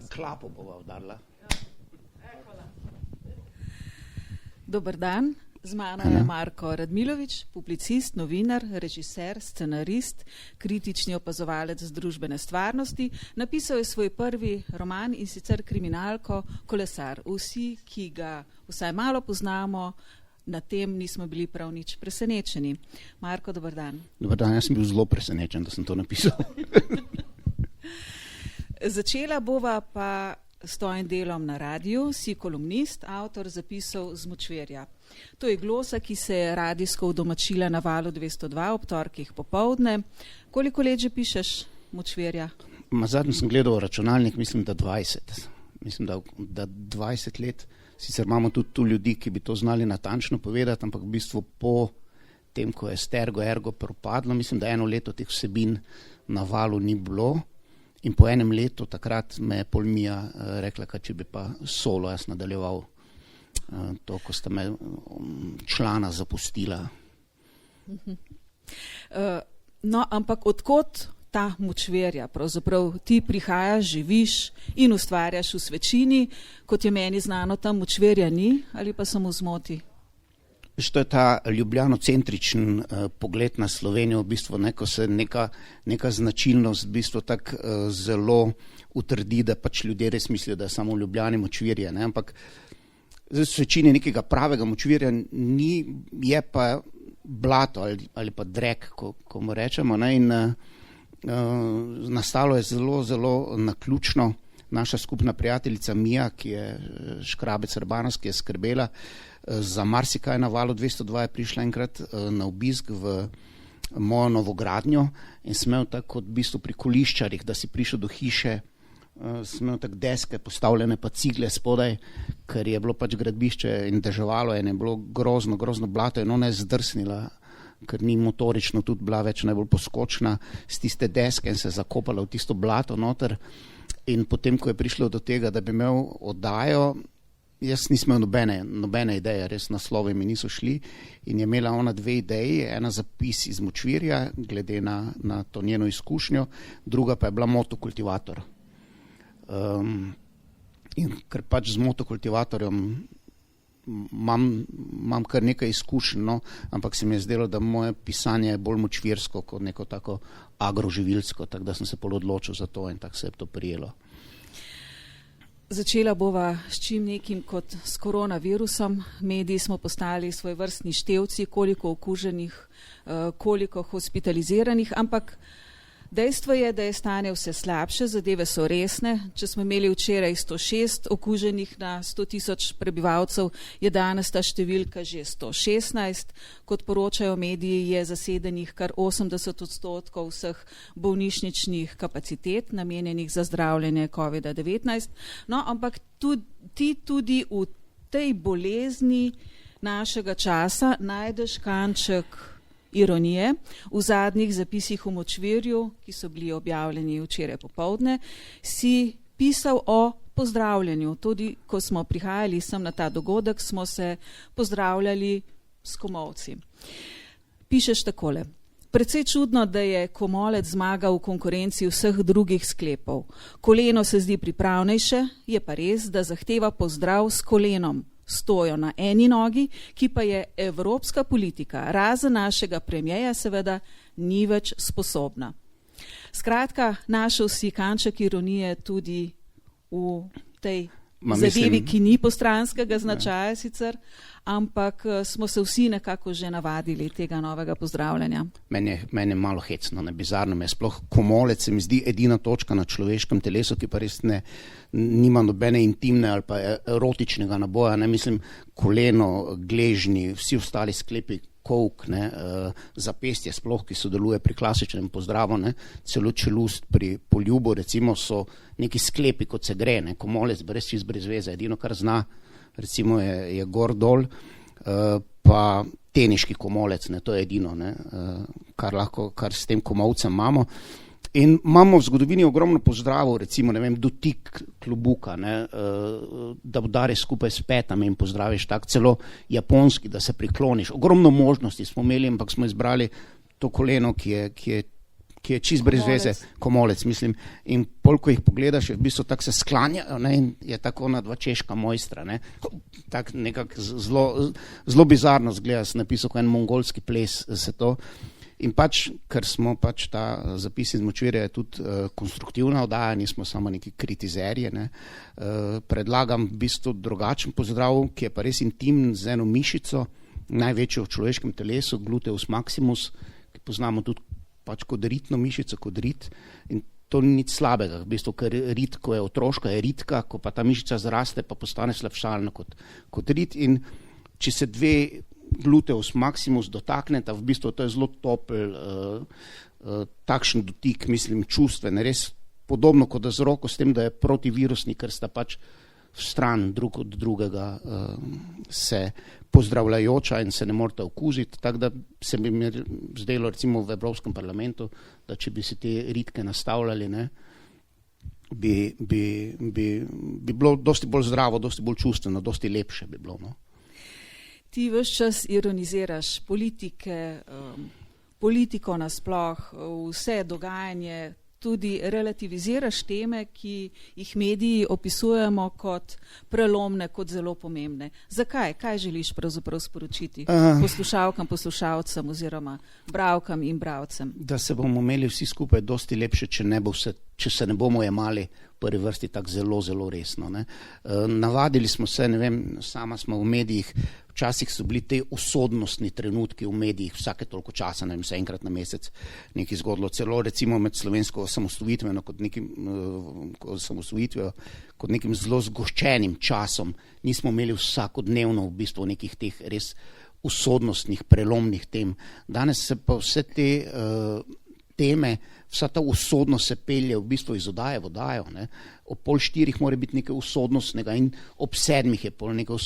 Klapo bova udarila. Dober dan, z mano je Marko Radmilovič, publicist, novinar, režiser, scenarist, kritični opazovalec družbene stvarnosti. Napisal je svoj prvi roman in sicer kriminalko Kolesar. Vsi, ki ga vsaj malo poznamo, na tem nismo bili prav nič presenečeni. Marko, dober dan. Dober dan, jaz sem bil zelo presenečen, da sem to napisal. Začela bova pa s tvojim delom na radiju. Si kolumnist, avtor zapisov z Močvirja. To je glosa, ki se je radijsko udomačila na Valu 202 ob torkih popoldne. Koliko let že pišeš Močvirja? Zadnji sem gledal računalnik, mislim, da 20. Mislim, da 20 let. Sicer imamo tudi tu ljudi, ki bi to znali natančno povedati, ampak v bistvu po tem, ko je Stergo Ergo propadlo, mislim, da 1 leto teh vsebin na Valu ni bilo. In po 1 letu takrat me je Polmija rekla, če bi pa solo jaz nadaljeval to, ko sta me člana zapustila. No, ampak odkot ta Močvirja? Pravzaprav ti prihajaš, živiš in ustvarjaš v Svečini, kot je meni znano, tam Močvirja ni, ali pa sem v zmoti? To je ta ljubljanocentričen pogled na Slovenijo, v bistvu ko se neka značilnost v bistvu tako zelo utrdi, da pač ljudje res mislijo, da je samo v Ljubljani Močvirje, ne? Ampak v Svečini nekega pravega Močvirja ni, je pa blato ali pa drek, ko mu rečemo, ne? In nastalo je zelo, zelo naključno. Naša skupna prijateljica Mija, ki je Škrabec Rbanovs, ki je skrbela za marsikaj na Valu 202, je prišla enkrat na obisk v mojo novogradnjo in sem imel tako kot v bistvu pri koliščarjih, da si prišel do hiše, sem imel tako deske postavljene pa cigle spodaj, ker je bilo pač gradbišče in deževalo in je bilo grozno blato in ona je zdrsnila, ker ni motorično tudi bila več najbolj poskočna z tiste deske in se zakopala v tisto blato noter. In potem, ko je prišlo do tega, da bi imel oddajo, jaz nisem imel nobene ideje, res naslovi mi niso šli in je imela ona 2 ideji, ena zapis iz Močvirja, glede na to njeno izkušnjo, druga pa je bila motokultivator. In ker pač z motokultivatorjem imam kar nekaj izkušenj, no, ampak se mi je zdelo, da moje pisanje je bolj močvirsko kot neko tako agroživilsko, tako da sem se pol odločil za to in tako se je to prijelo. Začela bova s čim nekim kot s koronavirusom. Mediji smo postali svoj vrstni števci, koliko okuženih, koliko hospitaliziranih, ampak dejstvo je, da je stanje vse slabše, zadeve so resne. Če smo imeli včeraj 106 okuženih na 100 000 prebivalcev, je danes ta številka že 116. Kot poročajo mediji, je zasedenih kar 80% vseh bolnišničnih kapacitet, namenjenih za zdravljenje COVID-19. No, ampak tudi v tej bolezni našega časa najdeš kanček ironije. V zadnjih zapisih v Močvirju, ki so bili objavljeni včeraj popoldne, si pisal o pozdravljanju. Tudi ko smo prihajali sem na ta dogodek, smo se pozdravljali s komolci. Pišeš takole. Precej čudno, da je komolec zmagal v konkurenci vseh drugih sklepov. Koleno se zdi pripravnejše, je pa res, da zahteva pozdrav s kolenom. Stojo na eni nogi, ki pa je evropska politika, razen našega premijeja seveda, ni več sposobna. Skratka, našel si kanček ironije tudi v tej zadevi, ki ni postranskega značaja sicer, ampak smo se vsi nekako že navadili tega novega pozdravljanja. Meni je malo hecno, bizarno me je sploh komolec, se mi zdi edina točka na človeškem telesu, ki pa res nima nobene intimne ali pa erotičnega naboja, ne, mislim, koleno, gležnji, vsi ostali sklepi, kovk, zapestje sploh, ki sodeluje pri klasičnem pozdravu, celo čelust pri poljubu, recimo so neki sklepi, kot se gre, komolec brez veze, edino kar zna, recimo je gor dol, pa teniški komolec, to je edino, kar s tem komolcem imamo. In imamo v zgodovini ogromno pozdravov, recimo, dotik klobuka, da udari skupaj s petami in pozdraviš tak, celo japonski, da se prikloniš. Ogromno možnosti smo imeli, ampak smo izbrali to koleno, ki je ki je čist brez veze, komolec, mislim. In polko jih pogledaš, v bistvu tako se sklanjajo, ne, in je tako na dva češka mojstra, ne. Tak nekako zelo bizarno zgleda, sem napisal kot en mongolski ples se to. In pač, ker smo pač ta zapis iz Močvirja je tudi konstruktivna oddaja, nismo samo neki kritizerje, ne. Predlagam v bistvu drugačen pozdrav, ki je pa res intimen z eno mišico, največjo v človeškem telesu, gluteus maximus, ki poznamo tudi pač kot ritno mišico, kot rit. In to ni nič slabega, v bistvu, ker rit, ko je otroška, je ritka, ko pa ta mišica zraste, pa postane slabšalna kot rit. In če se dve gluteus maximus dotakneta, v bistvu to je zelo topel, takšen dotik, mislim, čustven, res podobno kot da z roko, s tem, da je protivirusni, ker sta pač stran drug od drugega se pozdravljajoča in se ne morata okužiti, tako da se bi mi zdelo recimo v Evropskem parlamentu, da če bi si te ritke nastavljali, ne, bi bilo dosti bolj zdravo, dosti bolj čustveno, dosti lepše bi bilo, no. Ti ves čas ironiziraš politiko nasploh, vse dogajanje, tudi relativiziraš teme, ki jih mediji opisujemo kot prelomne, kot zelo pomembne. Zakaj? Kaj želiš pravzaprav sporočiti poslušalkam, poslušalcem oziroma bralkam in bralcem? Da se bomo imeli vsi skupaj dosti lepše, če se ne bomo jemali v prvi vrsti tako zelo, zelo resno, ne. Navadili smo se, ne vem, sama smo v medijih, včasih so bili te usodnostni trenutki v medijih, vsake toliko časa, ne vem, se enkrat na mesec nekaj zgodilo, celo recimo med slovensko osamosvojitveno kot nekim zelo zgoščenim časom, nismo imeli vsakodnevno v bistvu nekih teh res usodnostnih, prelomnih tem. Danes se pa vse te teme, vsa ta usodnost se pelje v bistvu iz oddaje v oddajo, ne. Ob 3:30 mora biti nekaj usodnostnega in ob 7 je pol nekaj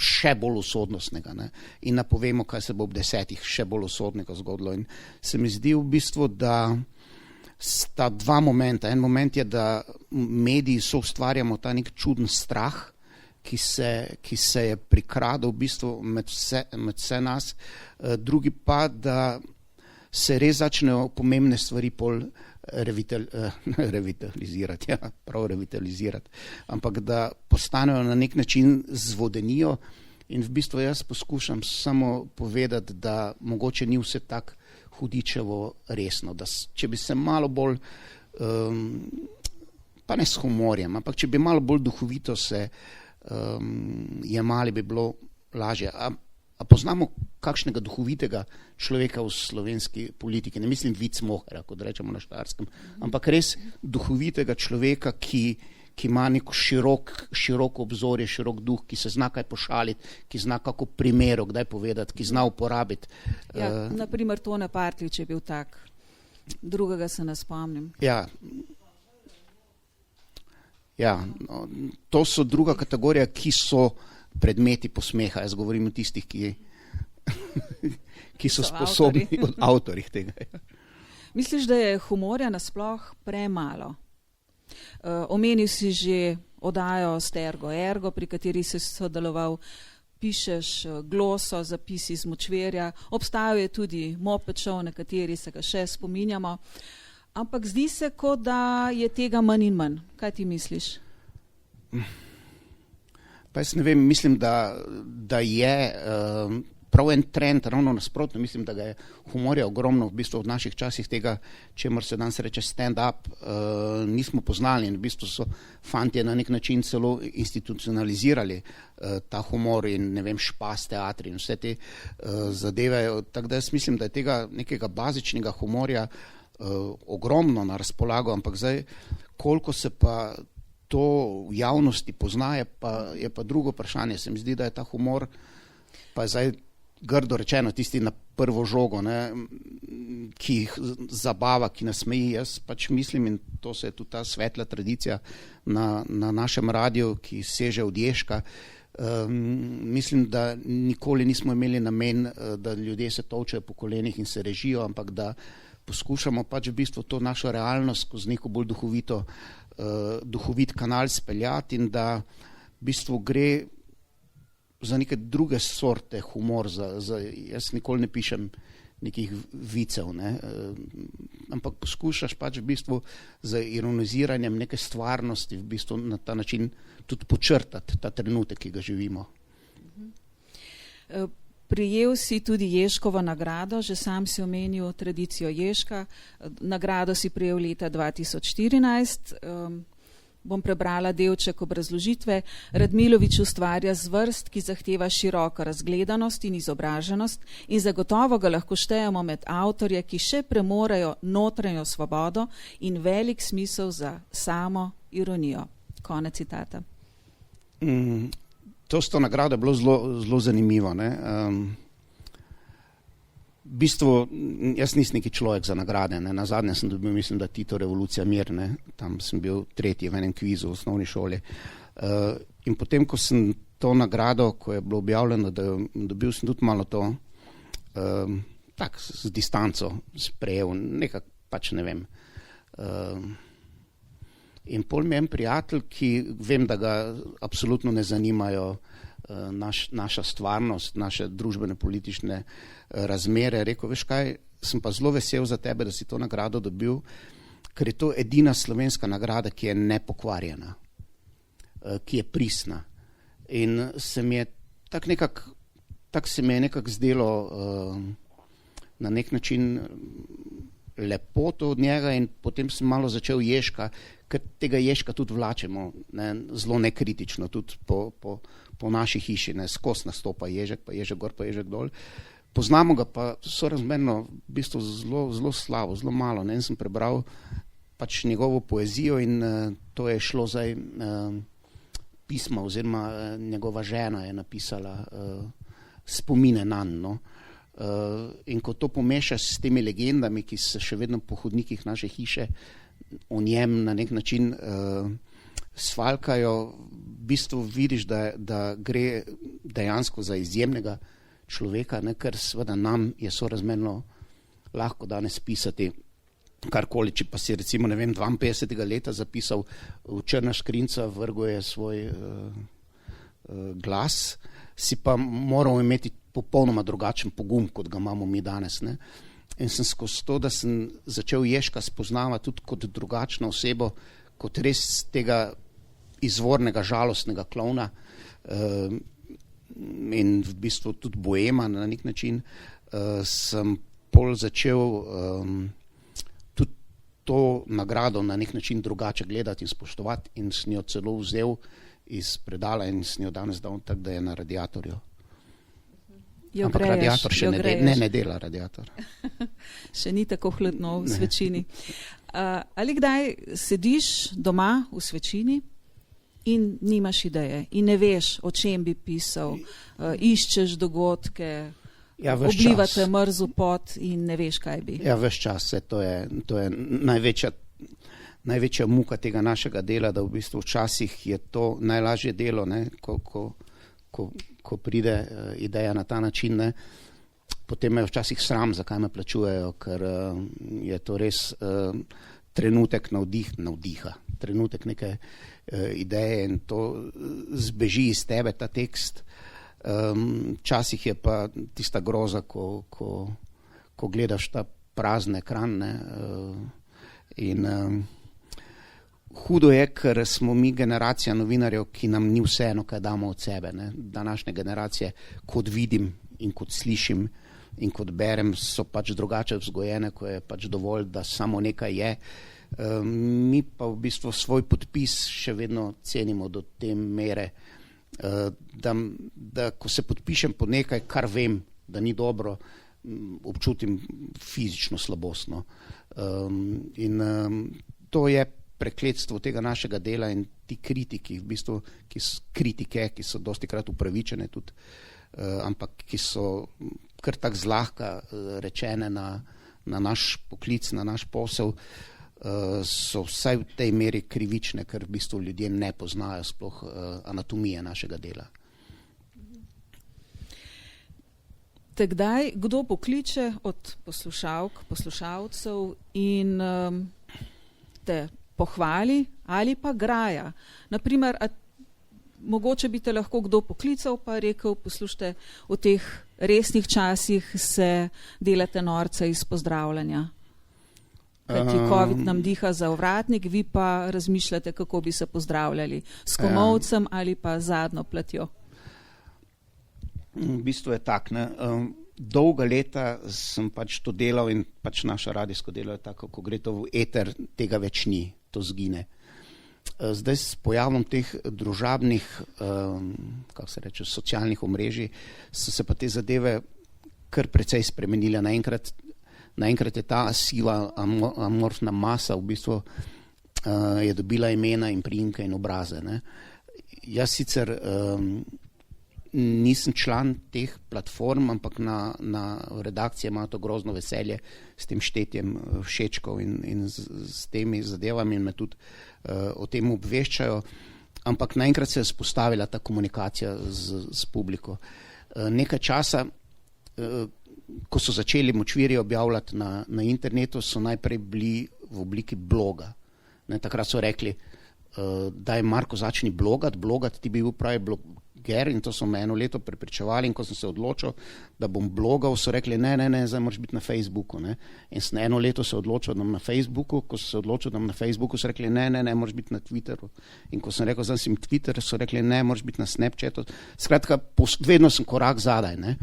še bolj usodnostnega, ne. In napovemo, kaj se bo ob 10 še bolj usodnega zgodilo. In se mi zdi v bistvu, da sta dva momenta. En moment je, da mediji soustvarjamo ta nek čuden strah, ki se je prikradel v bistvu med vse nas. Drugi pa, da se res začnejo pomembne stvari pol revitalizirati, ampak da postanejo na nek način zvodenijo in v bistvu jaz poskušam samo povedati, da mogoče ni vse tako hudičevo resno, da če bi se malo bolj, pa ne s humorjem, ampak če bi malo bolj duhovito se jemali, bi bilo lažje. A poznamo kakšnega duhovitega človeka v slovenski politiki, ne mislim vic mohera, kot rečemo na Štajerskem, ampak res duhovitega človeka, ki ima neko široko obzorje, širok duh, ki se zna kaj pošaliti, ki zna kako primerov kdaj povedati, ki zna uporabiti. Ja, naprimer Tone Partljič je bil tak, drugega se ne spomnim. Ja, to so druga kategorija, ki so predmeti posmeha. Jaz govorim o tistih, ki so sposobni, od avtorjih tega. Misliš, da je humorja nasploh premalo? Omenil si že oddajo Stergo Ergo, pri kateri si sodeloval, pišeš gloso, zapisi iz Močvirja, obstajal je tudi Moped Show, na kateri se ga še spominjamo, ampak zdi se, kot da je tega manj in manj. Kaj ti misliš? Pa jaz ne vem, mislim, da je prav en trend, ravno nasprotno, mislim, da ga je humorja ogromno, v bistvu v naših časih tega, čemur se danes reče stand-up, nismo poznali in v bistvu so fantje na nek način celo institucionalizirali ta humor in ne vem, špas teatri in vse te zadeve, tako da jaz mislim, da je tega nekega bazičnega humorja ogromno na razpolago, ampak zdaj, koliko se pa to v javnosti pozna, je pa drugo vprašanje. Se mi zdi, da je ta humor, pa je zdaj grdo rečeno, tisti na prvo žogo, ne, ki jih zabava, ki nasmeji. Jaz pač mislim, in to se je tudi ta svetla tradicija na našem radiju, ki seže od Ježka, mislim, da nikoli nismo imeli namen, da ljudje se tolčejo po kolenih in se režijo, ampak da poskušamo pač v bistvu to našo realnost skozi neko bolj duhovit kanal speljati in da v bistvu gre za neke druge sorte humor. Jaz nikoli ne pišem nekih vicev, ne. ampak poskušaš pač v bistvu z ironiziranjem neke stvarnosti v bistvu na ta način tudi počrtati ta trenutek, ki ga živimo. Prijel si tudi Ježkovo nagrado, že sam si omenil tradicijo Ježka. Nagrado si prijel leta 2014. Bom prebrala delček obrazložitve. Radmilovič ustvarja zvrst, ki zahteva široko razgledanost in izobraženost in zagotovo ga lahko štejemo med avtorje, ki še premorejo notranjo svobodo in velik smisel za samo ironijo. Konec citata. To s to nagrado je bilo zelo zanimivo. Ne? V bistvu, jaz nisem neki človek za nagrade. Ne? Na zadnje sem dobil, mislim, da Tito Revolucija mir. Ne? Tam sem bil tretji v enem kvizu v osnovni šoli. In potem, ko sem to nagrado, ko je bilo objavljeno, da dobil sem tudi malo to tak z distanco sprejel, nekako pač ne vem. In pol mi je en prijatelj, ki vem, da ga absolutno ne zanimajo naša stvarnost, naše družbene politične razmere, rekel, veš kaj, sem pa zelo vesel za tebe, da si to nagrado dobil, ker je to edina slovenska nagrada, ki je nepokvarjena, ki je pristna. In se mi je tako se mi je nekako zdelo na nek način lepoto od njega in potem sem malo začel Ježka, ker tega Ježka tudi vlačemo, ne, zelo nekritično, tudi po naši hiši, ne, skos nastopa Ježek, pa Ježek gor, pa Ježek dol. Poznamo ga pa sorazmerno v bistvu zelo slabo, zelo malo. Ne, in sem prebral pač njegovo poezijo in to je šlo zdaj pisma oziroma njegova žena je napisala spomine nanj, no. In ko to pomešaš s temi legendami, ki se še vedno po hodnikih naše hiše o njem na nek način svalkajo, v bistvu vidiš, da gre dejansko za izjemnega človeka, ne, ker seveda nam je sorazmerno lahko danes pisati karkoli, če pa si recimo, ne vem, 52. leta zapisal v črna škrinca, vrgo je svoj glas, si pa moral imeti popolnoma drugačen pogum, kot ga imamo mi danes. Ne? In sem skozi to, da sem začel Ježka spoznavati tudi kot drugačno osebo, kot res tega izvornega žalostnega klovna in v bistvu tudi boema na nek način, sem pol začel tudi to nagrado na nek način drugače gledati in spoštovati in sem jo celo vzel iz predala in sem jo danes dal tako, da je na radiatorju. Ampak radiator še ne dela radiator. Še ni tako hladno v svečini. Ali kdaj sediš doma v svečini in nimaš ideje in ne veš, o čem bi pisal, iščeš dogodke, oblivate mrzu pot in ne veš, kaj bi? Ja, ves čas. To je največja muka tega našega dela, da v bistvu včasih je to najlažje delo, ne, ko pride ideja na ta način, ne, potem me včasih sram, zakaj me plačujejo, ker je to res trenutek navdiha, trenutek neke ideje in to zbeži iz tebe, ta tekst. Včasih je pa tista groza, ko gledaš ta prazen ekran, ne, in hudo je, ker smo mi generacija novinarjev, ki nam ni vseeno, kaj damo od sebe. Ne. Današnje generacije, kot vidim in kot slišim in kot berem, so pač drugače vzgojene, ko je pač dovolj, da samo nekaj je. Mi pa v bistvu svoj podpis še vedno cenimo do te mere, da ko se podpišem pod nekaj, kar vem, da ni dobro, občutim fizično slabostno. In to je prekletstvo tega našega dela in ti kritiki, v bistvu, kritike, ki so dostikrat upravičene tudi, ampak ki so kar tak zlahka rečene na naš poklic, na naš posel, so vsaj v tej meri krivične, ker v bistvu ljudje ne poznajo sploh anatomije našega dela. Te kdaj kdo pokliče od poslušalk, poslušalcev in te pohvali ali pa graja? Naprimer, mogoče bi te lahko kdo poklical pa rekel, poslušajte, v teh resnih časih se delate norca iz pozdravljanja. Kajti COVID nam diha za ovratnik, vi pa razmišljate, kako bi se pozdravljali s komolcem ali pa zadnjo platjo. V bistvu je tak, ne. Dolga leta sem pač to delal in pač naša radijsko delo je tako, ko gre to v eter, tega več ni, to zgine. Zdaj s pojavom teh družabnih, kako se reče, socialnih omrežij, so se pa te zadeve kar precej spremenile. Naenkrat je ta siva amorfna masa v bistvu je dobila imena in priimke in obraze, ne. Jaz sicer nisem član teh platform, ampak na redakciji imajo to grozno veselje s tem štetjem všečkov in s temi zadevami in me tudi o tem obveščajo, ampak naenkrat se je spostavila ta komunikacija s publiko. Nekaj časa, ko so začeli močvirje objavljati na internetu, so najprej bili v obliki bloga. Ne, takrat so rekli, daj Marko, začni blogati, ti bi bil pravi bloger, in to so me 1 leto prepričevali, in ko sem se odločil, da bom blogal, so rekli, ne, zdaj moraš biti na Facebooku, ne. In sem 1 leto se odločil, da bom na Facebooku, ko sem se odločil, da bom na Facebooku, so rekli, ne, moraš biti na Twitteru. In ko sem rekel, zdaj sem Twitter, so rekli, ne, moraš biti na Snapchatu. Skratka, vedno sem korak zadaj, ne.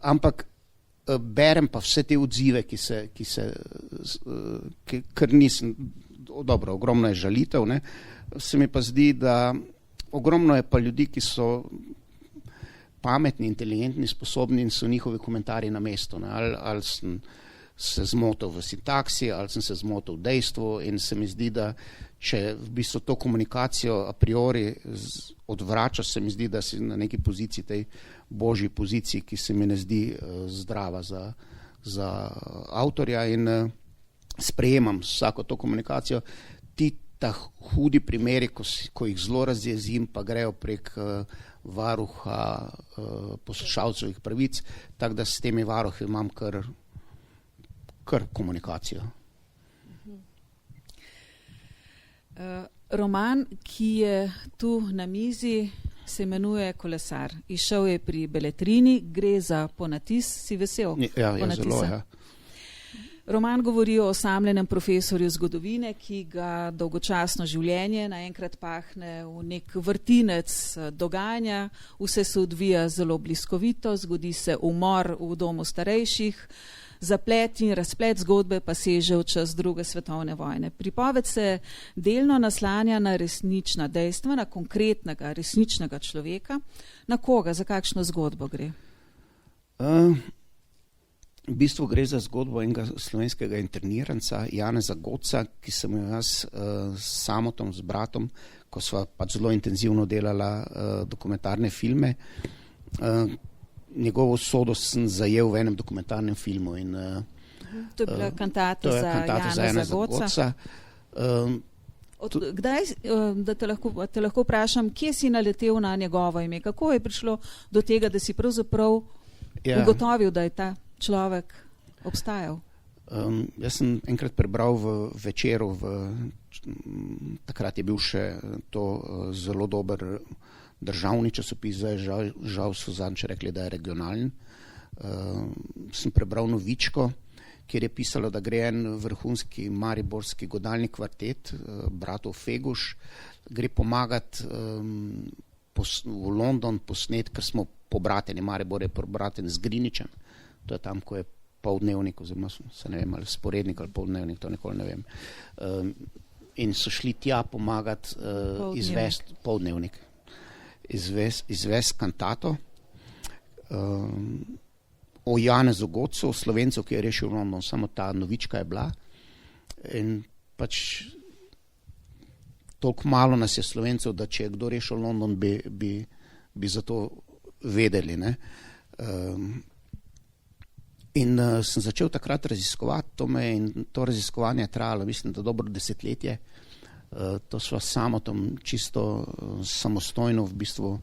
Ampak berem pa vse te odzive, ker nisem, dobro, ogromno je žalitev, ne. Se mi pa zdi, da ogromno je pa ljudi, ki so pametni, inteligentni, sposobni in so njihovi komentarji na mestu, ne. Ali sem se zmotil v sintaksi, ali sem se zmotil v dejstvu, in se mi zdi, da če v bistvu to komunikacijo a priori odvračaš, se mi zdi, da si na neki poziciji, tej božji poziciji, ki se mi ne zdi zdrava za avtorja, in sprejemam vsako to komunikacijo. Ta hudi primeri, ko jih zelo razjezim, pa grejo prek varuha poslušalcevih pravic, tako da s temi varuhi imam kar komunikacijo. Roman, ki je tu na mizi, se imenuje Kolesar. Izšel je pri Beletrini, gre za ponatis. Si vesel? Ja, zelo, ja. Roman govori o osamljenem profesorju zgodovine, ki ga dolgočasno življenje naenkrat pahne v nek vrtinec dogajanja. Vse se odvija zelo bliskovito, zgodi se umor v domu starejših, zaplet in razplet zgodbe pa seže v čas 2. svetovne vojne. Pripoved se delno naslanja na resnična dejstva, na konkretnega, resničnega človeka. Na koga, za kakšno zgodbo gre? V bistvu gre za zgodbo enega slovenskega interniranca, Janeza Godca, ki sem jo jaz s Samotom, z bratom, ko sva pač zelo intenzivno delala dokumentarne filme. Njegovo sodo sem zajel v enem dokumentarnem filmu. To je bila kantata za Janeza Godca. Kdaj, da te lahko vprašam, kje si naletel na njegovo ime? Kako je prišlo do tega, da si pravzaprav ugotovil, da je ta človek obstajal? Jaz sem enkrat prebral v Večeru, takrat je bil še to zelo dober državni časopis, zdaj žal so zadnjič rekli, da je regionalen. Sem prebral novičko, kjer je pisalo, da gre en vrhunski mariborski godalni kvartet bratov Feguš, gre pomagati v London posnet, ker smo pobrateni, Maribor je pobraten z Griničem. To je tam, ko je poldnevnik, oziroma se ne vem, ali sporednik ali poldnevnik, to nikoli ne vem. In so šli tja pomagati izvesti poldnevnik, izvesti kantato o Janezu Godcu, Slovencu, ki je rešil London, samo ta novička je bila. In pač toliko malo nas je Slovencev, da če je kdo rešil London, bi za to vedeli, ne. In sem začel takrat raziskovati in to raziskovanje je trajalo, mislim, da dobro 10 let. To sva s Samotom čisto samostojno v bistvu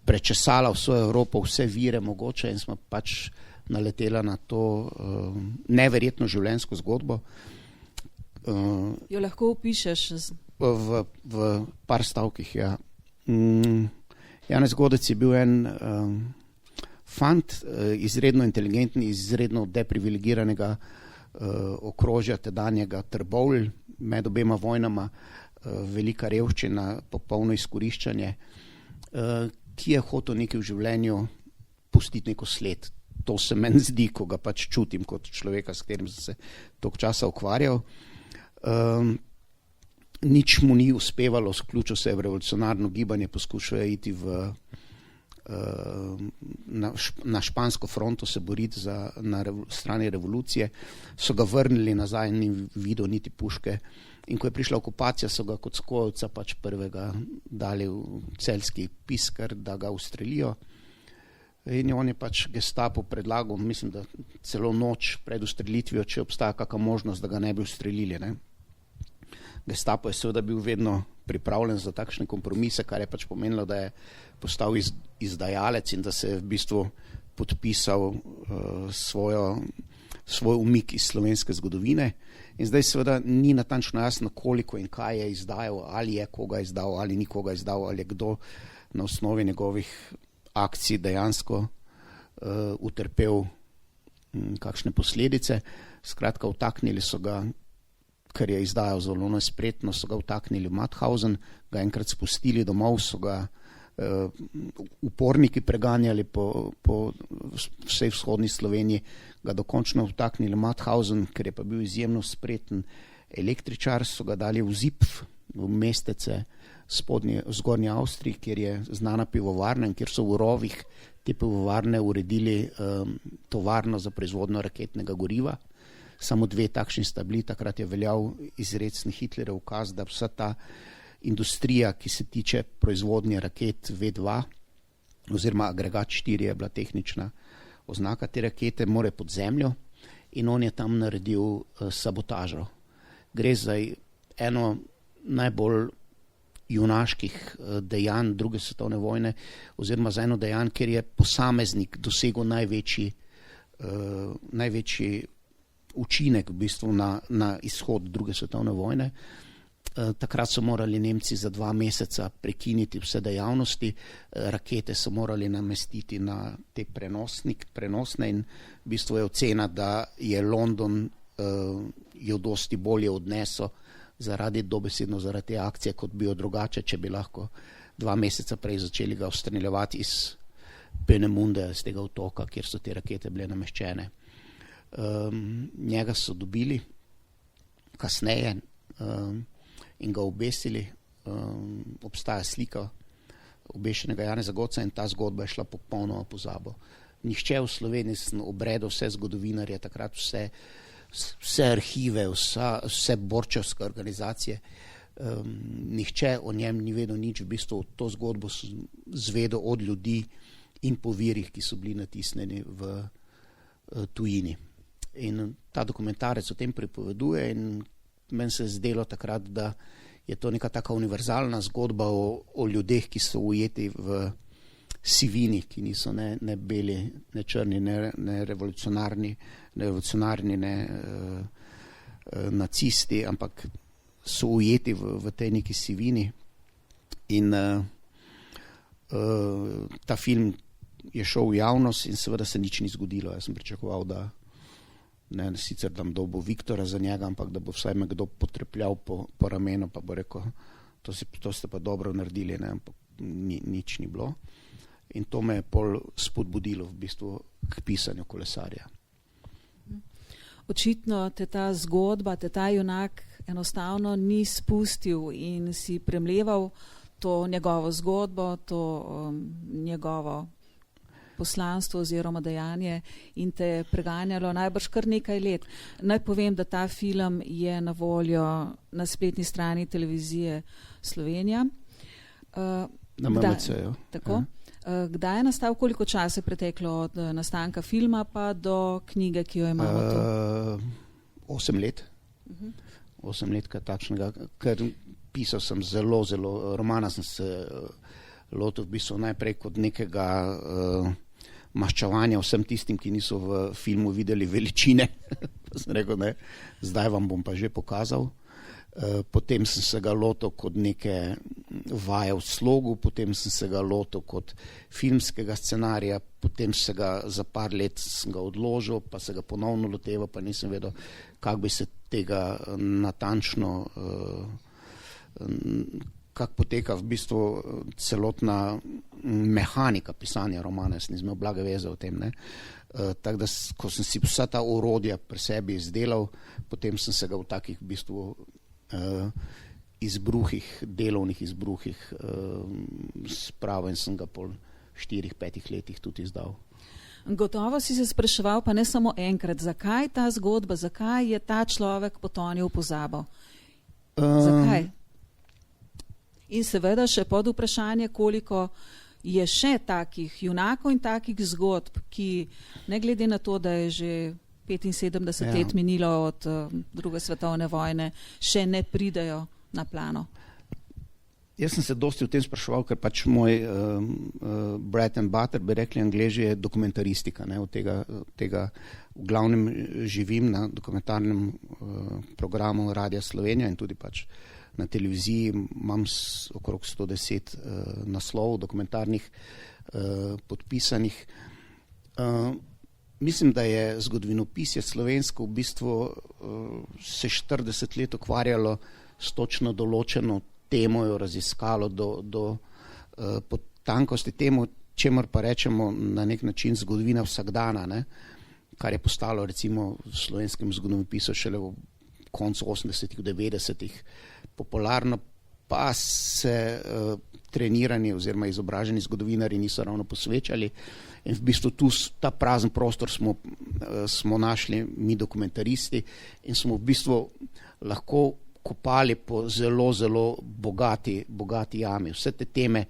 prečesala vso Evropo, vse vire mogoče, in smo pač naletela na to neverjetno življenjsko zgodbo. Jo lahko opišeš? V par stavkih, ja. Janez Godec je bil en fant, izredno inteligentni, izredno deprivilegiranega okrožja tedanjega Trbovlj med obema vojnama, velika revščina, popolno izkoriščanje, ki je hotel nekaj v življenju pustiti neko sled. To se meni zdi, ko ga pač čutim kot človeka, s katerim sem se toliko časa ukvarjal. Nič mu ni uspevalo, vključil se je v revolucionarno gibanje, poskušal je iti na špansko fronto se boriti na strani revolucije. So ga vrnili nazaj, ni videl niti puške. In ko je prišla okupacija, so ga kot skojevca pač prvega dali v celjski Piskar, da ga ustrelijo. In on je pač Gestapu predlagal, mislim, da celo noč pred ustrelitvijo, če obstaja kakšna možnost, da ga ne bi ustrelili. Ne? Gestapo je seveda bil vedno pripravljen za takšne kompromise, kar je pač pomenilo, da je postal izdajalec in da se je v bistvu podpisal svoj umik iz slovenske zgodovine. In zdaj seveda ni natančno jasno, koliko in kaj je izdajal, ali je koga izdal, ali ni koga izdal, ali je kdo na osnovi njegovih akcij dejansko utrpel kakšne posledice. Skratka, vtaknili so ga, ker je izdajal zelo nespretno, so ga vtaknili v Mauthausen, ga enkrat spustili domov, so ga uporniki preganjali po vsej vzhodni Sloveniji, ga dokončno vtaknili v Mauthausen, ker je pa bil izjemno spreten električar, so ga dali v Zipf, v mestece zgornje Avstriji, kjer je znana pivovarna in kjer so v rovih te pivovarne uredili tovarno za proizvodnjo raketnega goriva. Samo 2 takšni sta bili, takrat je veljal izrecni Hitlerjev ukaz, da vsa ta industrija, ki se tiče proizvodnje raket V2, oziroma agregat 4 je bila tehnična oznaka te rakete, more pod zemljo, in on je tam naredil sabotažo. Gre za eno najbolj junaških dejanj druge svetovne vojne, oziroma za eno dejanj, kjer je posameznik dosegel največji učinek v bistvu na izhod druge svetovne vojne. Takrat so morali Nemci za 2 meseca prekiniti vse dejavnosti, rakete so morali namestiti na te prenosne in v bistvu je ocena, da je London jo dosti bolje odnesel dobesedno zaradi te akcije, kot bi jo drugače, če bi lahko 2 meseca prej začeli ga odstreljevati iz Peenemunde, z tega otoka, kjer so te rakete bile nameščene. Njega so dobili kasneje in ga obesili. Obstaja slika obešenega Janeza Godca in ta zgodba je šla popolnoma pozabo. Nihče v Sloveniji obredal, vse zgodovinarje, takrat vse arhive, vse borčevske organizacije, nihče o njem ni vedel nič, v bistvu to zgodbo zvedel od ljudi in po virih, ki so bili natisnjeni v tujini. In ta dokumentarec o tem pripoveduje in meni se je zdelo takrat, da je to neka taka univerzalna zgodba o ljudeh, ki so ujeti v sivini, ki niso ne beli, ne črni, ne revolucionarni, ne nacisti, ampak so ujeti v tej neki sivini. In ta film je šel v javnost in seveda se nič ni zgodilo. Jaz sem pričakoval, da sicer da bo Viktora za njega, ampak da bo vsaj me kdo potrepljal po ramenu, pa bo rekel, to ste pa dobro naredili, ne? Ampak nič ni bilo. In to me je pol spodbudilo v bistvu k pisanju Kolesarja. Očitno te ta zgodba, ta junak enostavno ni spustil in si premleval to njegovo zgodbo, to njegovo poslanstvo oziroma dejanje in te preganjalo najbrž kar nekaj let. Naj povem, da ta film je na voljo na spletni strani Televizije Slovenija. Na MMC-ju. Tako. Ja. Kdaj je nastal, koliko časa je preteklo od nastanka filma pa do knjige, ki jo imamo tu? 8 let. 8 let takšnega, ker pisal sem zelo, romana sem se lotil v bistvu najprej kot nekega maščevanja vsem tistim, ki niso v filmu videli veličine. Pa sem rekel, ne, zdaj vam bom pa že pokazal. Potem sem se ga lotil kot neke vaje v slogu, potem sem se ga lotil kot filmskega scenarija, potem se ga za par let sem ga odložil, pa se ga ponovno loteval, pa nisem vedel, kako bi se tega natančno, kako poteka v bistvu celotna mehanika pisanja romana. Jaz nisem imel blage veze o tem, ne. Tako da, ko sem si vsa ta orodja pri sebi izdelal, potem sem se ga v takih v bistvu izbruhih, delovnih izbruhih spravil in sem ga po 4-5 letih tudi izdal. Gotovo si se spraševal, pa ne samo enkrat, zakaj ta zgodba, zakaj je ta človek potonil v pozabo? Zakaj? In seveda še pod vprašanje, koliko je še takih junakov in takih zgodb, ki ne glede na to, da je že 75 let minilo od druge svetovne vojne, še ne pridejo na plano. Jaz sem se dosti o tem spraševal, ker pač moj bread and butter, bi rekli Angleži, je dokumentaristika. Ne? Od tega v glavnem živim na dokumentarnem programu Radia Slovenija in tudi pač na televiziji imam okrog 110 naslovov dokumentarnih podpisanih. Mislim, da je zgodovinopisje slovensko v bistvu se 40 let ukvarjalo s točno določeno temo, jo raziskalo do potankosti temu, čemur pa rečemo na nek način zgodovina vsakdana, ne? Kar je postalo recimo v slovenskem zgodovinopisu šele v koncu 80-ih, 90-ih popularno, pa se trenirani oziroma izobraženi zgodovinari niso ravno posvečali. In v bistvu tu ta prazen prostor smo našli mi dokumentaristi in smo v bistvu lahko kopali po zelo, zelo bogati jami. Vse te teme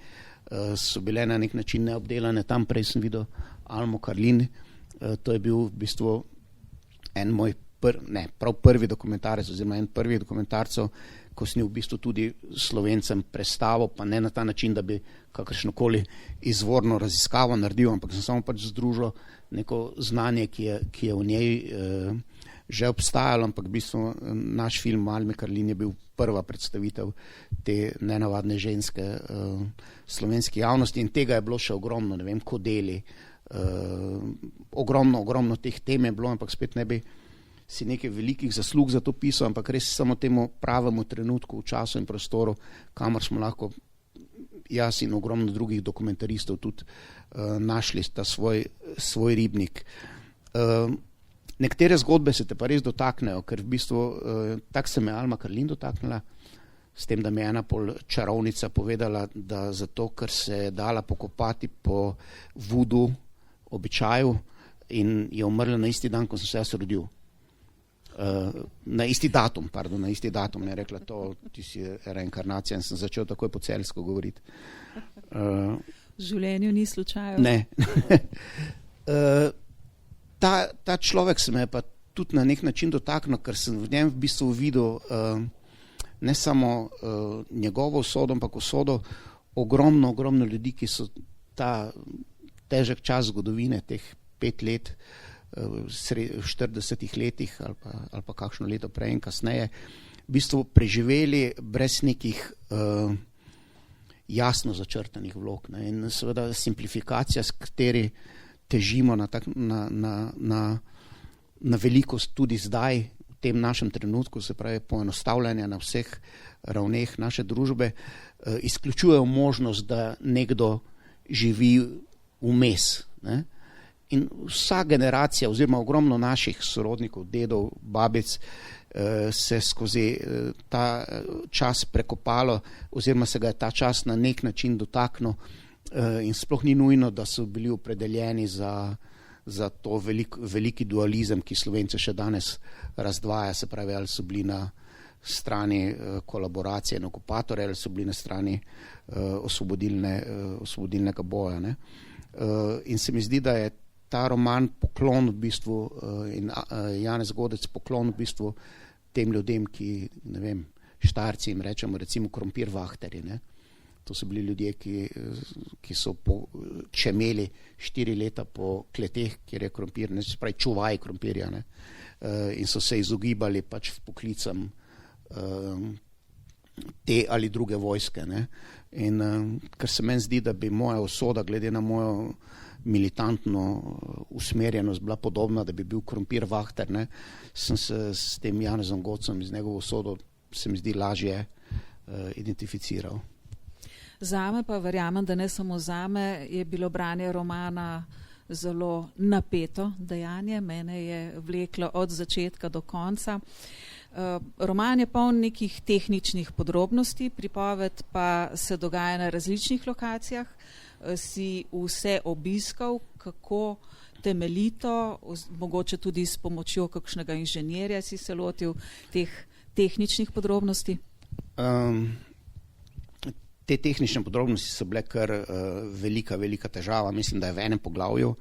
so bile na nek način neobdelane. Tam prej sem videl Almo Karlin, to je bil v bistvu en moj prvi dokumentarec oziroma en prvih dokumentarcev, ko sem v bistvu tudi Slovencem predstavil, pa ne na ta način, da bi kakršnokoli izvorno raziskavo naredil, ampak sem samo pač združil neko znanje, ki je v njej že obstajalo, ampak v bistvu naš film Alme Karlin je bil prva predstavitev te nenavadne ženske slovenski javnosti in tega je bilo še ogromno, ne vem, Kodeli, ogromno teh tem je bilo, ampak spet ne bi si nekaj velikih zaslug za to pisal, ampak res samo temu pravemu trenutku v času in prostoru, kamor smo lahko jaz in ogromno drugih dokumentaristov tudi našli ta svoj ribnik. Nekatere zgodbe se te pa res dotaknejo, ker v bistvu tako se me Alma Karlin dotaknila, s tem, da mi je ena pol čarovnica povedala, da zato, ker se je dala pokopati po vudu običaju in je umrla na isti dan, ko sem se jaz rodil. Na isti datum, ne rekla to, ti si reinkarnacija in sem začel takoj po celjsko govoriti. V življenju ni slučajev. Ne. Ta človek se me pa tudi na nek način dotaknil, ker sem v njem v bistvu videl ne samo njegovo usodo, ampak usodo ogromno ljudi, ki so ta težek čas zgodovine, teh 5 let, v 40 letih ali pa kakšno leto prej in kasneje, v bistvu preživeli brez nekih jasno začrtanih vlog. Ne? In seveda simplifikacija, s kateri težimo na velikost tudi zdaj, v tem našem trenutku, se pravi poenostavljanja na vseh ravneh naše družbe, izključujejo možnost, da nekdo živi vmes. Ne? In vsa generacija oziroma ogromno naših sorodnikov, dedov, babic se skozi ta čas prekopalo oziroma se ga je ta čas na nek način dotaknil in sploh ni nujno, da so bili opredeljeni za to veliki dualizem, ki Slovence še danes razdvaja, se pravi, ali so bili na strani kolaboracije in okupatorja ali so bili na strani osvobodilnega boja. Ne? In se mi zdi, da je ta roman poklon v bistvu in Janez Godec poklon v bistvu tem ljudem, ki, ne vem, Štajerci jim rečemo recimo krompirvahterji, ne. To so bili ljudje, ki so čemeli 4 leta po kleteh, kjer je krompir, ne, se pravi čuvaj krompirja, ne. In so se izogibali pač v poklicam te ali druge vojske. Ne. In ker se meni zdi, da bi moja usoda glede na mojo militantno usmerjenost bila podobna, da bi bil krompir vahter, ne, sem se s tem Janezom Gocem iz njegovo usodo, se mi zdi, lažje identificiral. Zame pa verjamem, da ne samo zame, je bilo branje romana zelo napeto dejanje, mene je vleklo od začetka do konca. Roman je poln nekih tehničnih podrobnosti, pripoved pa se dogaja na različnih lokacijah. Si vse obiskal, kako temeljito, mogoče tudi s pomočjo kakšnega inženirja si se lotil teh tehničnih podrobnosti? Te tehnične podrobnosti so bile kar velika težava. Mislim, da je v enem poglavju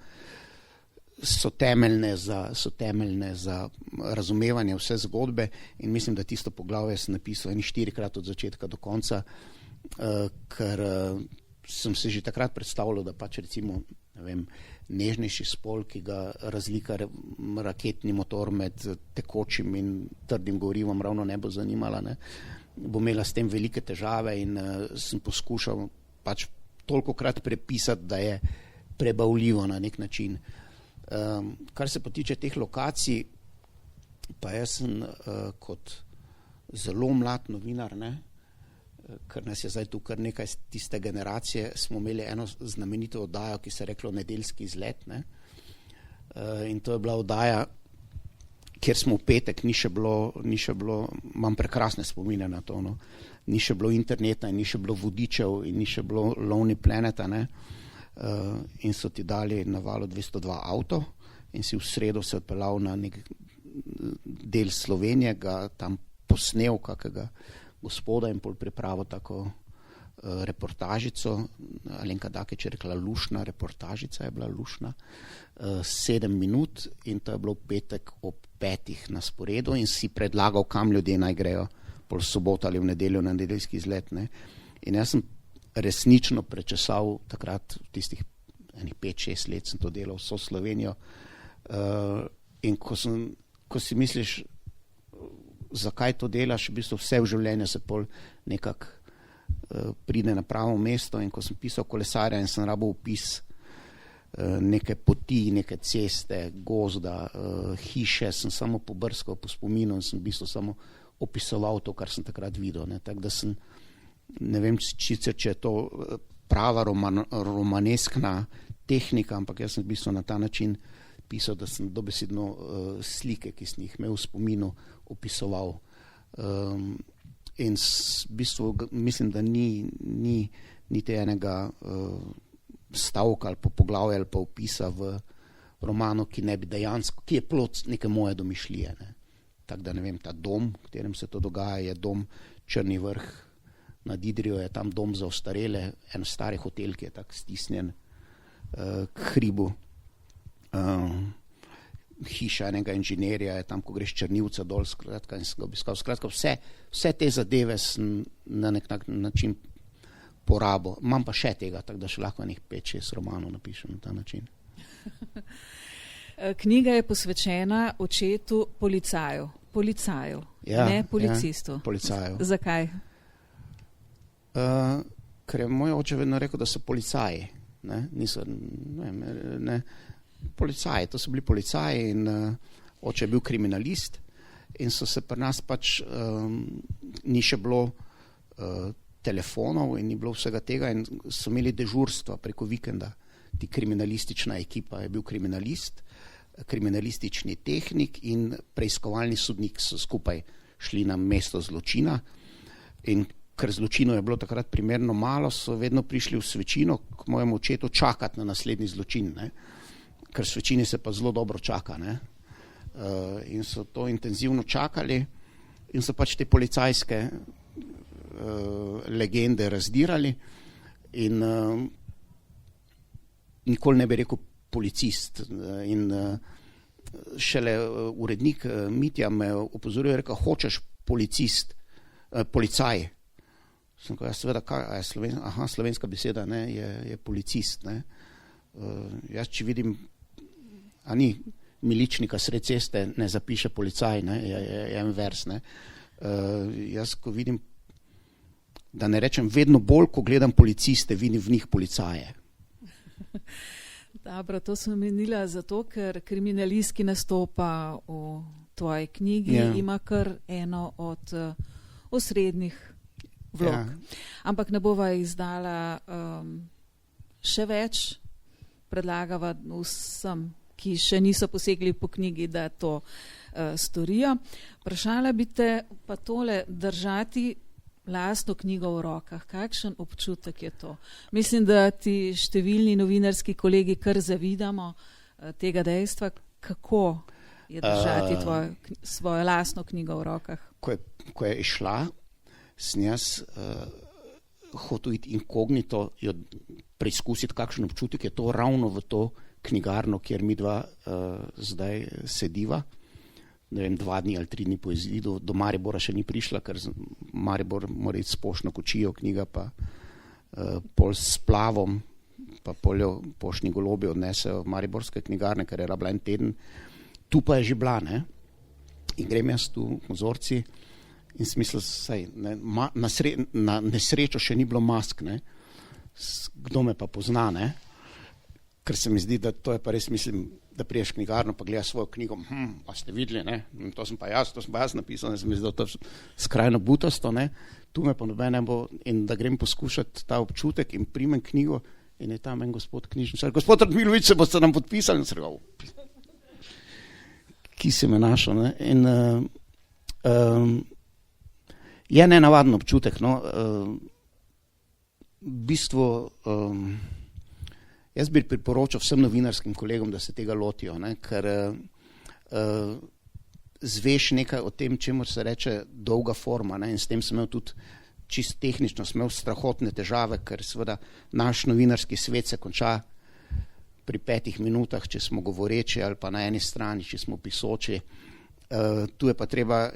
so temeljne za razumevanje vse zgodbe in mislim, da tisto poglavje sem napisal 4-krat od začetka do konca, ker sem se že takrat predstavljal, da pač recimo, ne vem, nežnejši spol, ki ga razlika raketni motor med tekočim in trdim gorivom ravno ne bo zanimala, ne, bo imela s tem velike težave in sem poskušal pač tolikokrat prepisati, da je prebavljivo na nek način. Kar se potiče teh lokacij, pa jaz sem kot zelo mlad novinar, ne, ker nas je zdaj tu kar nekaj tiste generacije, smo imeli eno znamenito oddajo, ki se je reklo Nedeljski izlet, ne, in to je bila oddaja, kjer smo v petek, ni še bilo, imam prekrasne spomine na to, no, ni še bilo interneta in ni še bilo vodičev in ni še bilo Lonely Planeta, ne, in so ti dali na Valu 202 avto in si v sredo se odpeljal na nek del Slovenije, ga tam posnel kakega gospoda in pol pripravil tako reportažico, Alenka Dakić je rekla lušna reportažica, je bila lušna, 7 minut in to je bilo v petek ob 5 na sporedu in si predlagal, kam ljudje naj grejo pol soboto ali v nedeljo na nedeljski izlet, ne. In jaz sem resnično prečesal takrat v tistih 5-6 let sem to delal vso Slovenijo in ko si misliš, zakaj to delaš, v bistvu vse v življenju se pol nekako pride na pravo mesto in ko sem pisal Kolesarja in sem rabil opis neke poti, neke ceste, gozda, hiše, sem samo pobrskal po spominu in sem v bistvu samo opisoval to, kar sem takrat videl, ne, tako da sem, ne vem, če je to prava romaneskna tehnika, ampak jaz sem v bistvu na ta način pisal, da sem dobesedno slike, ki sem jih imel v spominu, opisoval. In v bistvu mislim, da ni niti enega stavka ali pa poglavja ali pa opisa v romanu, ki ne bi dejansko, ki je plod neke moje domišljije. Ne. Tako da ne vem, ta dom, v katerem se to dogaja, je dom Črni vrh nad Idrijo, je tam dom za ostarele, en stari hotel, ki je tak stisnjen k hribu. Hiša enega inženirja je tam, ko greš Črnivca dol, skratka, in sem ga obiskal. Skratka, vse te zadeve sem na nek način porabil. Imam pa še tega, tako da še lahko 5-6 romanov napišem na ta način. Knjiga je posvečena očetu policaju, ja, ne policistu. Ja, policaju. Zakaj? Ker je moj oče vedno rekel, da so policaji. Ne? Niso, ne, policaji, to so bili policaji in oče je bil kriminalist in so se pri nas pač ni še bilo telefonov in ni bilo vsega tega in so imeli dežurstva preko vikenda. Ti kriminalistična ekipa je bil kriminalist, kriminalistični tehnik in preiskovalni sodnik so skupaj šli na mesto zločina in ker zločinov je bilo takrat primerno malo, so vedno prišli v Svečino k mojemu očetu čakati na naslednji zločin, ne? Ker v Svečini se pa zelo dobro čaka, ne? In so to intenzivno čakali in so pač te policajske legende razdirali in nikoli ne bi rekel policist in šele urednik Mitja me opozoril, rekel, hočeš policaj. Sem rekel, seveda, kaj je slovenska beseda, ne, je policist, ne. Jaz, če vidim, a ni miličnika sred ceste, ne zapiše policaj, ne, je en vers, ne. Jaz, ko vidim, da ne rečem vedno bolj, ko gledam policiste, vidim v njih policaje. Dobro, to sem menila zato, ker kriminalist, ki nastopa v tvoji knjigi, ima kar eno od osrednjih vlog. Ja. Ampak ne bova izdala še več, predlagava vsem, ki še niso posegli po knjigi, da to storijo. Vprašala bi te pa tole, držati lastno knjigo v rokah. Kakšen občutek je to? Mislim, da ti številni novinarski kolegi kar zavidamo tega dejstva. Kako je držati svojo lastno knjigo v rokah? Ko je išla, sem jaz hotel iti inkognito, jo preizkusiti, kakšen občutek je to ravno v to knjigarno, kjer mi dva zdaj sediva. Ne vem, 2 dni ali 3 dni po izidu, do Maribora še ni prišla, ker Maribor mora iti s poštno kočijo, knjiga pa pol s splavom, pa poljo poštni golobi odnesejo v mariborske knjigarne, ker je rabila en teden. Tu pa je že bila, ne? In grem jaz tu v vzorci in smisel, saj, ne, na nesrečo še ni bilo mask, ne? Kdo me pa pozna, ne? Ker se mi zdi, da to je pa res, mislim, da priješ knjigarno, pa gledaš svojo knjigo, pa ste videli, ne, to sem pa jaz napisal, se mi zdi, da to skrajno butasto, ne, tu me pa noben ne bo, in da grem poskušati ta občutek in primem knjigo in je tam en gospod knjižničar, gospod Radmilovič, se boste nam podpisali, in se rekel, ki si me našel, ne, in je nenavaden občutek, no, v bistvu, jaz bi priporočal vsem novinarskim kolegom, da se tega lotijo, ne? Ker zveš nekaj o tem, čemu se reče dolga forma, ne? In s tem sem imel tudi čist tehnično, sem imel strahotne težave, ker seveda naš novinarski svet se konča pri 5 minutah, če smo govoreči, ali pa na eni strani, če smo pisoči. Tu je pa treba,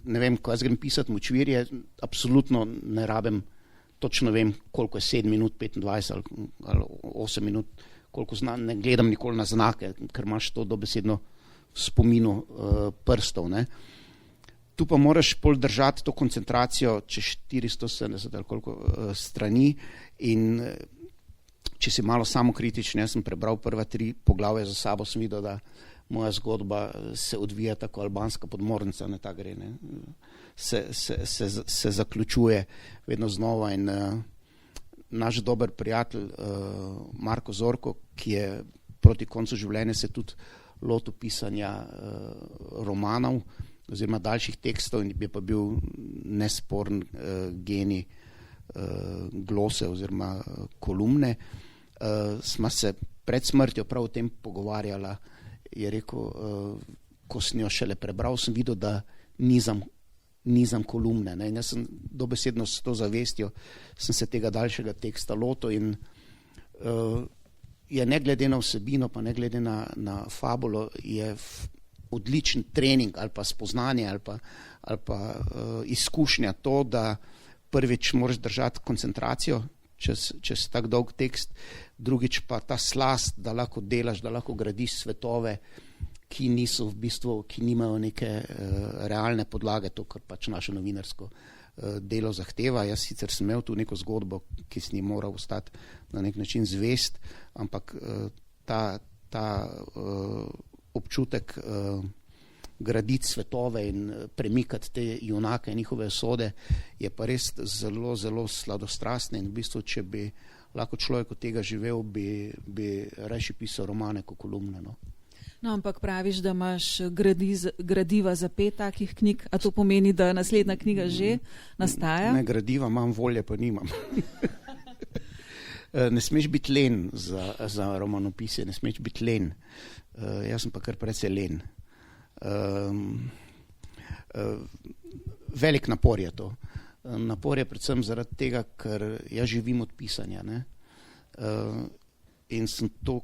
ne vem, ko jaz grem pisati močvirje, absolutno ne rabim, točno vem, koliko je 7 minut, 25 ali 8 minut, koliko znam, ne gledam nikoli na znake, ker imaš to dobesedno v spominu prstov, ne. Tu pa moraš pol držati to koncentracijo čez 470 ali koliko strani in če si malo samokritičen, jaz sem prebral prva 3 poglavja za sabo, sem videl, da moja zgodba se odvija tako albanska podmornica, ne ta gre, ne. Se zaključuje vedno znova in naš dober prijatelj Marko Zorko, ki je proti koncu življenja se tudi lotil pisanja romanov oziroma daljših tekstov in je pa bil nesporen genij glose oziroma kolumne. Sva se pred smrtjo prav o tem pogovarjala, je rekel, ko sem jo šele prebral, sem videl, da nizam kolumne, ne? In jaz sem dobesedno s to zavestjo sem se tega daljšega teksta lotil in je ne glede na vsebino, pa ne glede na fabulo, je odličen trening ali pa spoznanje ali pa izkušnja to, da prvič moraš držati koncentracijo čez tak dolg tekst, drugič pa ta slast, da lahko delaš, da lahko gradiš svetove, ki niso v bistvu, ki nimajo neke realne podlage, to, kar pač naše novinarsko delo zahteva. Jaz sicer sem imel tu neko zgodbo, ki sem ji moral ostati na nek način zvest, ampak ta občutek graditi svetove in premikati te junake in njihove usode je pa res zelo, zelo sladostrastne in v bistvu, če bi lahko človek od tega živel, bi rajši pisal romane kot kolumne, no. No, ampak praviš, da imaš gradiva za 5 takih knjig, a to pomeni, da naslednja knjiga že nastaja? Ne, gradiva imam, volje pa nimam. Ne smeš biti len za romanopisje, ne smeš biti len. Jaz sem pa kar precej len. Velik napor je to. Napor je predvsem zaradi tega, ker jaz živim od pisanja, ne? In sem to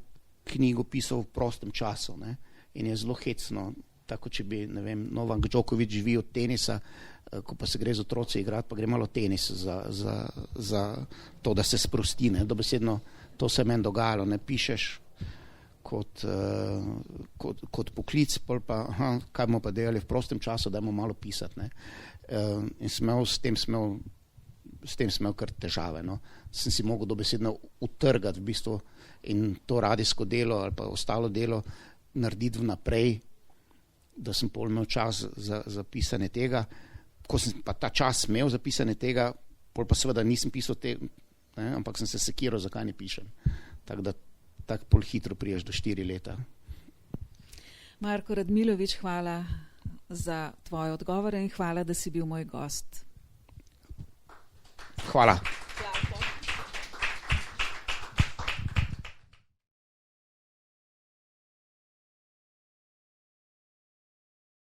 knjigo pisal v prostem času, ne? In je zelo hecno, tako če bi, ne vem, Novak Djokovic živi od tenisa, ko pa se gre z otroci igrati, pa gre malo tenis za to, da se sprosti, ne? Dobesedno to se meni dogajalo, ne pišeš, kot poklic, pol pa, kaj bomo pa delali v prostem času, dajmo malo pisati. Ne. In s tem imel kar težave. No. Sem si mogel dobesedno utrgati v bistvu in to radijsko delo ali pa ostalo delo narediti vnaprej, da sem pol imel čas za pisanje tega. Ko sem pa ta čas imel za pisanje tega, pol pa seveda nisem pisal ampak sem se sekiral, zakaj ne pišem. Tako da tako pol hitro priješ do 4 leta. Marko Radmilovič, hvala za tvoje odgovore in hvala, da si bil moj gost. Hvala.